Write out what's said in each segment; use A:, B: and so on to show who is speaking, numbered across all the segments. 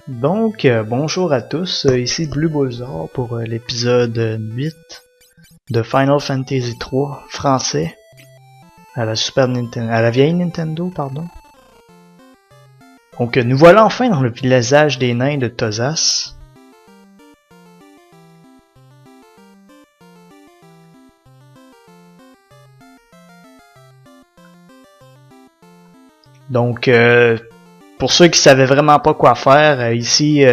A: Bonjour à tous, ici Blue Bullseye pour l'épisode 8 de Final Fantasy 3 français à la Super Nintendo, à la vieille Nintendo, pardon. Donc nous voilà enfin dans le village des nains de Tozas. Donc pour ceux qui savaient vraiment pas quoi faire, ici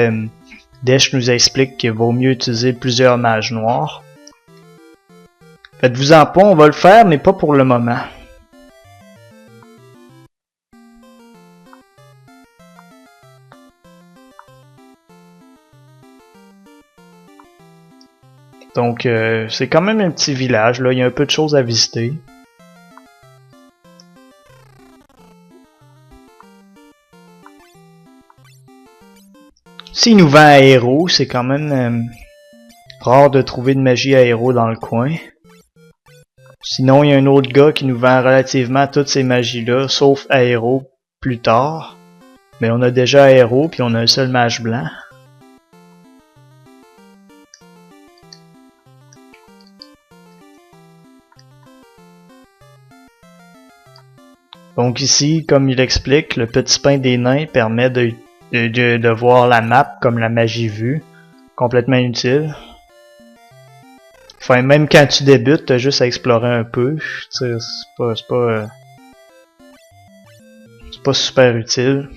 A: Desch nous explique qu'il vaut mieux utiliser plusieurs mages noirs. Faites-vous en pas, on va le faire, mais pas pour le moment. Donc c'est quand même un petit village, là, il y a un peu de choses à visiter. S'il nous vend aéro, c'est quand même rare de trouver de magie aéro dans le coin. Sinon, il y a un autre gars qui nous vend relativement toutes ces magies-là, sauf aéro plus tard. Mais on a déjà aéro, puis on a un seul mage blanc. Donc ici, comme il explique, le petit pain des nains permet de voir la map comme la magie vue. Complètement inutile. Enfin, même quand tu débutes, t'as juste à explorer un peu. C'est pas super utile.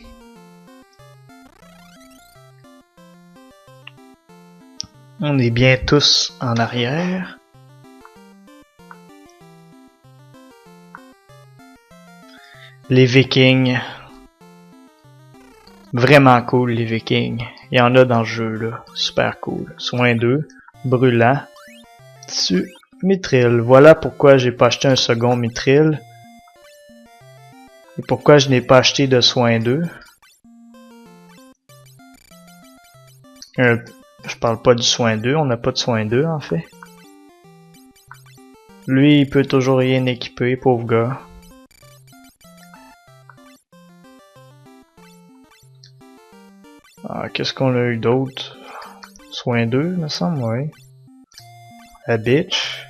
A: On est bien tous en arrière. Les Vikings. Vraiment cool, les Vikings. Il y en a dans le jeu, là. Super cool. Soin 2. Brûlant. Tissu. Mithril. Voilà pourquoi j'ai pas acheté un second Mithril. Et pourquoi je n'ai pas acheté de soin 2. Je parle pas du soin 2. On n'a pas de soin 2, en fait. Lui, il peut toujours rien équiper, pauvre gars. Ah, qu'est-ce qu'on a eu d'autre? Soin 2, me semble, ouais. A bitch.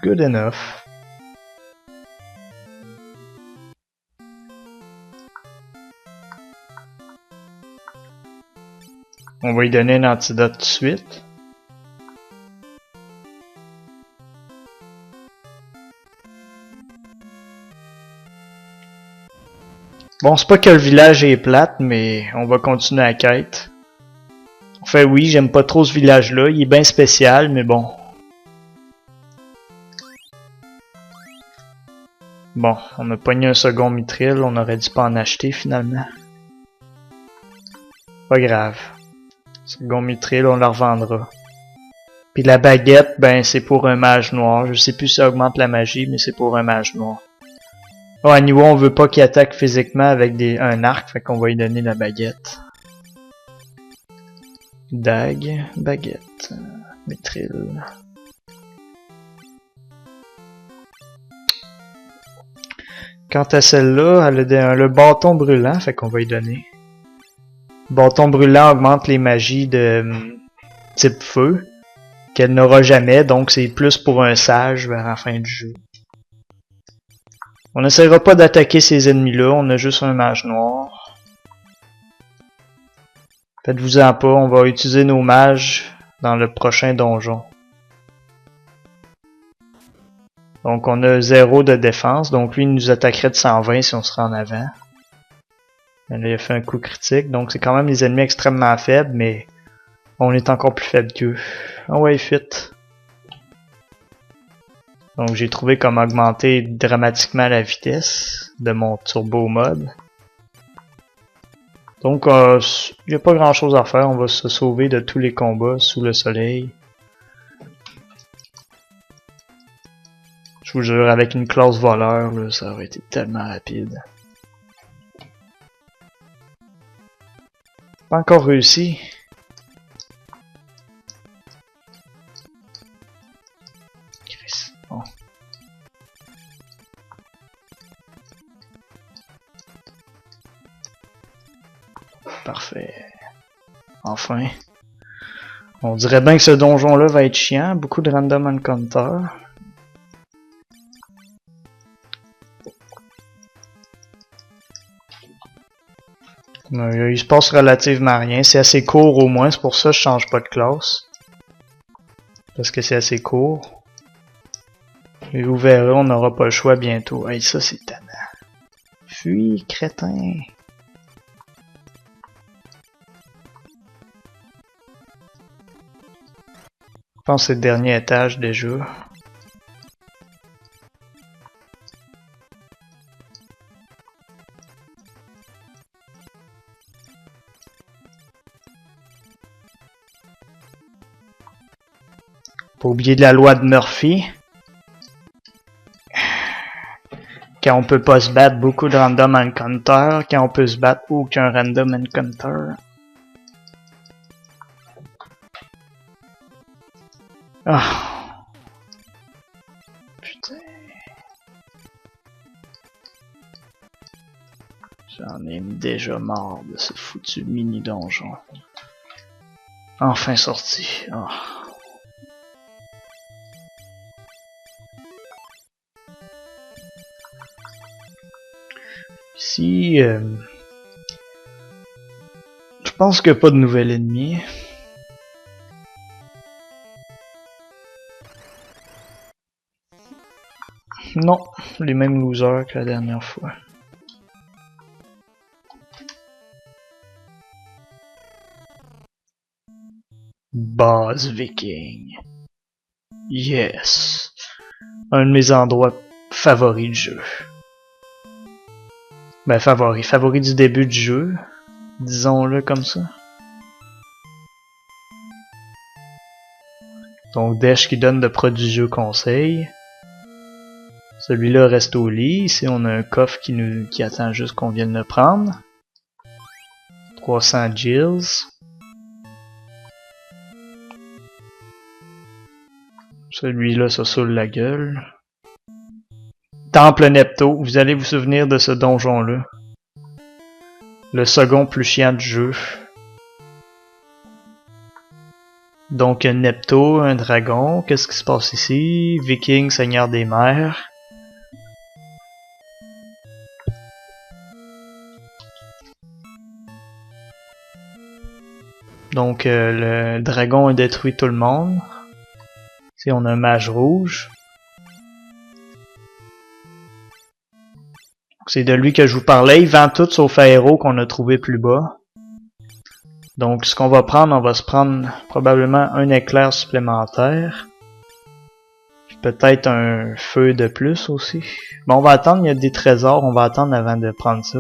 A: Good enough. On va lui donner un antidote tout de suite. Bon, c'est pas que le village est plate, mais on va continuer la quête. Enfin oui, j'aime pas trop ce village-là, il est bien spécial, mais bon. Bon, on a pogné un second mithril, on aurait dû pas en acheter finalement. Pas grave. Second mithril, on la revendra. Puis la baguette, ben c'est pour un mage noir. Je sais plus si ça augmente la magie, mais c'est pour un mage noir. Bon, à niveau, on veut pas qu'il attaque physiquement avec un arc, fait qu'on va lui donner la baguette. Dague, baguette, mithril. Quant à celle-là, elle a le bâton brûlant, fait qu'on va lui donner. Bâton brûlant augmente les magies de type feu, qu'elle n'aura jamais, donc c'est plus pour un sage vers la fin du jeu. On n'essaiera pas d'attaquer ces ennemis-là, on a juste un mage noir. Faites-vous-en pas, on va utiliser nos mages dans le prochain donjon. Donc on a 0 de défense, donc lui il nous attaquerait de 120 si on serait en avant. Là il a fait un coup critique, donc c'est quand même des ennemis extrêmement faibles, mais on est encore plus faible qu'eux. Ah ouais, fit. Donc j'ai trouvé comment augmenter dramatiquement la vitesse de mon turbo mode. Donc il n'y a pas grand chose à faire, on va se sauver de tous les combats sous le soleil. Je vous jure, avec une classe voleur, là, ça aurait été tellement rapide. Pas encore réussi. Bon. Parfait. Enfin. On dirait bien que ce donjon-là va être chiant. Beaucoup de random encounter. Il se passe relativement rien. C'est assez court au moins. C'est pour ça que je change pas de classe. Parce que c'est assez court. Et vous verrez, on n'aura pas le choix bientôt. Hey, ça c'est tannant. Fuis, crétin. Je pense que c'est le dernier étage déjà. Pas oublier de la loi de Murphy. Quand on peut pas se battre, beaucoup de random encounter. Quand on peut se battre, aucun random encounter. Ah. Putain. J'en ai déjà marre de ce foutu mini donjon. Enfin sorti. Oh. Ici, je pense qu'il n'y a pas de nouvel ennemi. Non, les mêmes losers que la dernière fois. Base viking. Yes. Un de mes endroits favoris du jeu. Ben favori du début du jeu. Disons-le comme ça. Donc Desch qui donne de prodigieux conseils. Celui-là reste au lit. Ici on a un coffre qui attend juste qu'on vienne le prendre. 300 Gills. Celui-là ça saoule la gueule. Temple Nepto, vous allez vous souvenir de ce donjon-là. Le second plus chiant du jeu. Donc un Nepto, un dragon, qu'est-ce qui se passe ici? Viking, seigneur des mers. Donc le dragon a détruit tout le monde. Ici on a un mage rouge. C'est de lui que je vous parlais. Il vend tout sauf Aéro qu'on a trouvé plus bas. Donc ce qu'on va prendre, on va se prendre probablement un éclair supplémentaire. Peut-être un feu de plus aussi. Bon, on va attendre, il y a des trésors, on va attendre avant de prendre ça.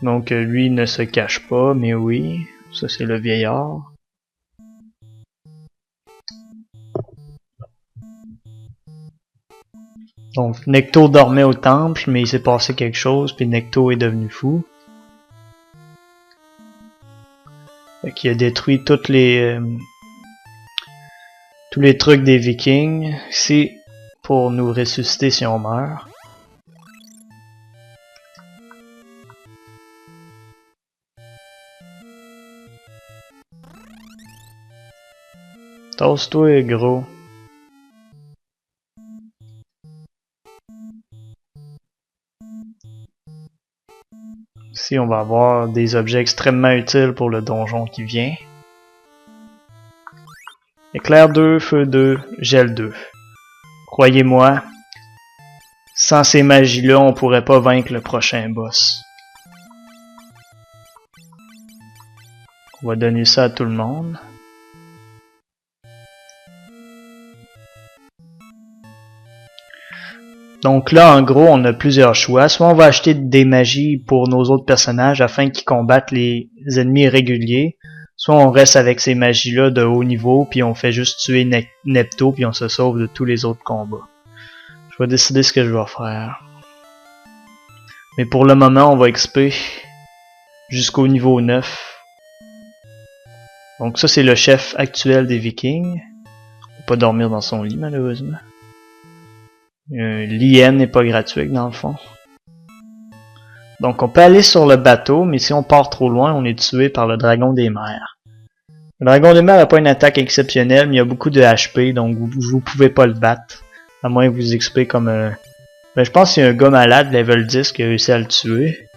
A: Donc lui ne se cache pas, mais oui, ça c'est le vieillard. Donc Necto dormait au temple, mais il s'est passé quelque chose, puis Necto est devenu fou. Fait qu'il a détruit tous les trucs des Vikings. C'est pour nous ressusciter si on meurt. Tasse-toi, gros. Ici, on va avoir des objets extrêmement utiles pour le donjon qui vient. Éclair 2, feu 2, gel 2. Croyez-moi, sans ces magies-là, on pourrait pas vaincre le prochain boss. On va donner ça à tout le monde. Donc là, en gros, on a plusieurs choix. Soit on va acheter des magies pour nos autres personnages afin qu'ils combattent les ennemis réguliers. Soit on reste avec ces magies-là de haut niveau, puis on fait juste tuer Nepto, puis on se sauve de tous les autres combats. Je vais décider ce que je vais faire. Mais pour le moment, on va XP jusqu'au niveau 9. Donc ça c'est le chef actuel des Vikings. Il peut pas dormir dans son lit malheureusement. L'IN n'est pas gratuit dans le fond. Donc on peut aller sur le bateau, mais si on part trop loin, on est tué par le dragon des mers. Le dragon des mers n'a pas une attaque exceptionnelle, mais il y a beaucoup de HP, donc vous pouvez pas le battre. À moins que vous XP comme un... Ben, je pense qu'il y a un gars malade, level 10, qui a réussi à le tuer.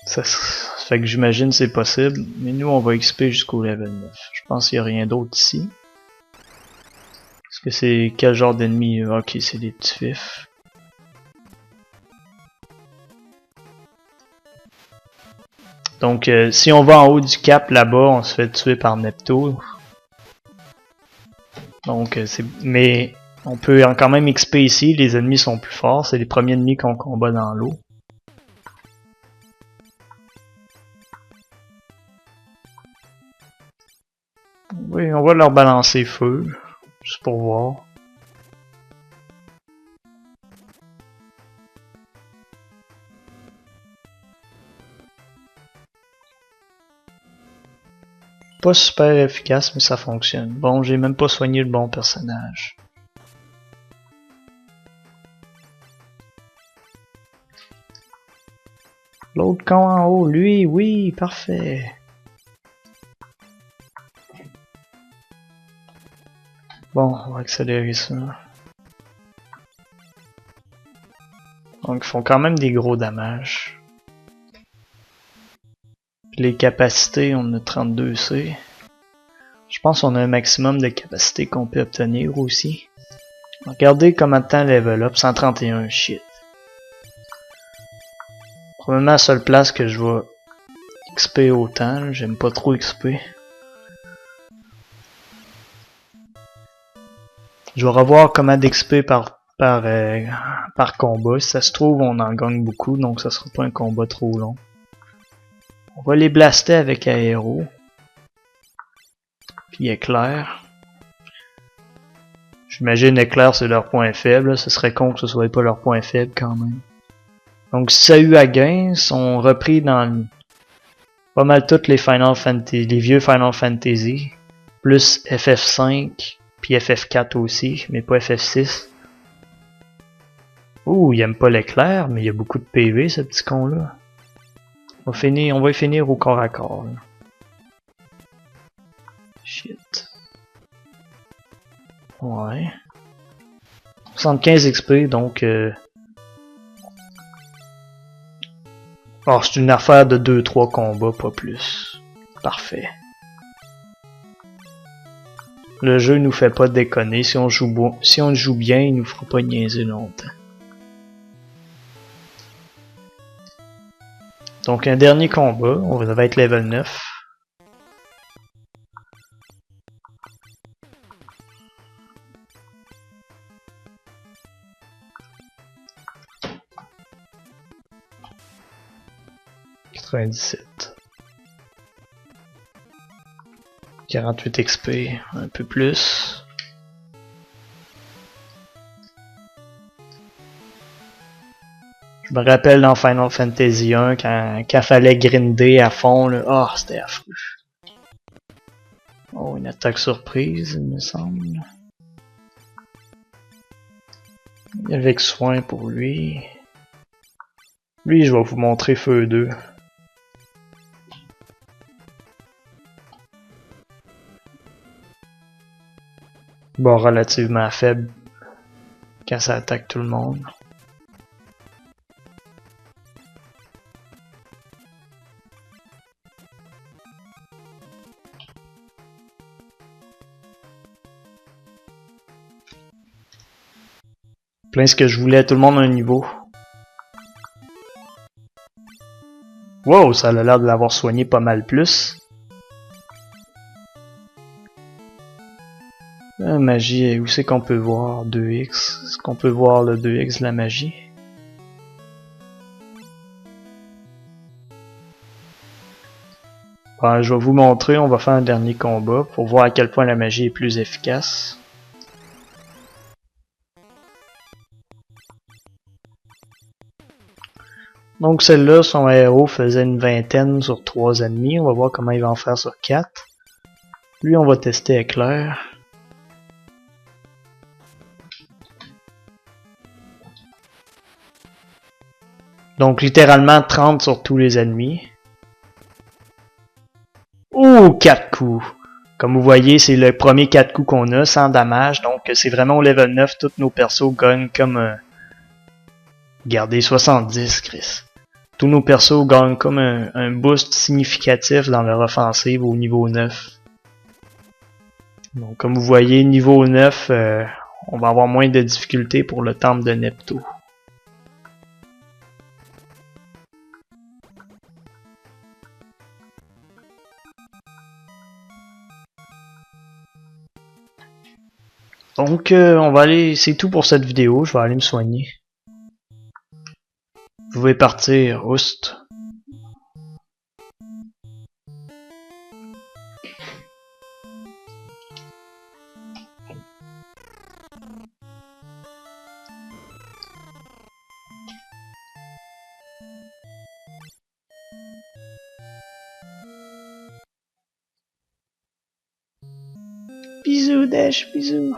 A: Ça fait que j'imagine c'est possible. Mais nous, on va XP jusqu'au level 9. Je pense qu'il n'y a rien d'autre ici. Est-ce que c'est quel genre d'ennemi? Ok, c'est des petits fifs. Donc, si on va en haut du cap là-bas, on se fait tuer par Neptune. Donc, mais on peut quand même XP ici. Les ennemis sont plus forts. C'est les premiers ennemis qu'on combat dans l'eau. Oui, on va leur balancer feu. Juste pour voir. Pas super efficace, mais ça fonctionne. Bon, j'ai même pas soigné le bon personnage. L'autre camp en haut, lui, oui, parfait. Bon, on va accélérer ça. Donc, ils font quand même des gros dommages. Les capacités, on a 32C. Je pense qu'on a un maximum de capacité qu'on peut obtenir aussi. Regardez comment de temps level up, 131, shit. Probablement la seule place que je vais XP autant, j'aime pas trop XP. Je vais revoir comment d'XP par combat. Si ça se trouve, on en gagne beaucoup, donc ça sera pas un combat trop long. On va les blaster avec aéro. Puis éclair. J'imagine éclair c'est leur point faible. Ce serait con que ce soit pas leur point faible quand même. Donc Sahuagin sont repris dans pas mal toutes les Final Fantasy, les vieux Final Fantasy. Plus FF5, puis FF4 aussi, mais pas FF6. Ouh, il aime pas l'éclair, mais il y a beaucoup de PV ce petit con là. On va y finir au corps à corps. Là. Shit. Ouais. 75 XP, donc... Oh, c'est une affaire de 2-3 combats, pas plus. Parfait. Le jeu nous fait pas déconner. Si on joue bien, il nous fera pas niaiser longtemps. Donc un dernier combat, on va être level 9. $97. 48 XP, un peu plus. Je me rappelle dans Final Fantasy 1 quand fallait grinder à fond, là. Oh, c'était affreux. Oh, une attaque surprise, il me semble. Avec soin pour lui. Lui, je vais vous montrer Feu 2. Bon, relativement faible quand ça attaque tout le monde. Plein ce que je voulais, tout le monde a un niveau. Wow, ça a l'air de l'avoir soigné pas mal plus. La magie, où c'est qu'on peut voir 2x? Est-ce qu'on peut voir le 2x de la magie? Bon, je vais vous montrer, on va faire un dernier combat pour voir à quel point la magie est plus efficace. Donc celle-là, son héros faisait une vingtaine sur 3 ennemis. On va voir comment il va en faire sur 4. Lui, on va tester éclair. Donc littéralement 30 sur tous les ennemis. Ouh, 4 coups. Comme vous voyez, c'est le premier 4 coups qu'on a, sans damage. Donc c'est vraiment au level 9, tous nos persos gagnent comme un... Regardez, 70, Chris. Tous nos persos gagnent comme un boost significatif dans leur offensive au niveau 9. Donc comme vous voyez, niveau 9, on va avoir moins de difficultés pour le temple de Nepto. Donc on va aller, c'est tout pour cette vidéo, je vais aller me soigner. Vous pouvez partir, Oust. Bisous Dash, bisous.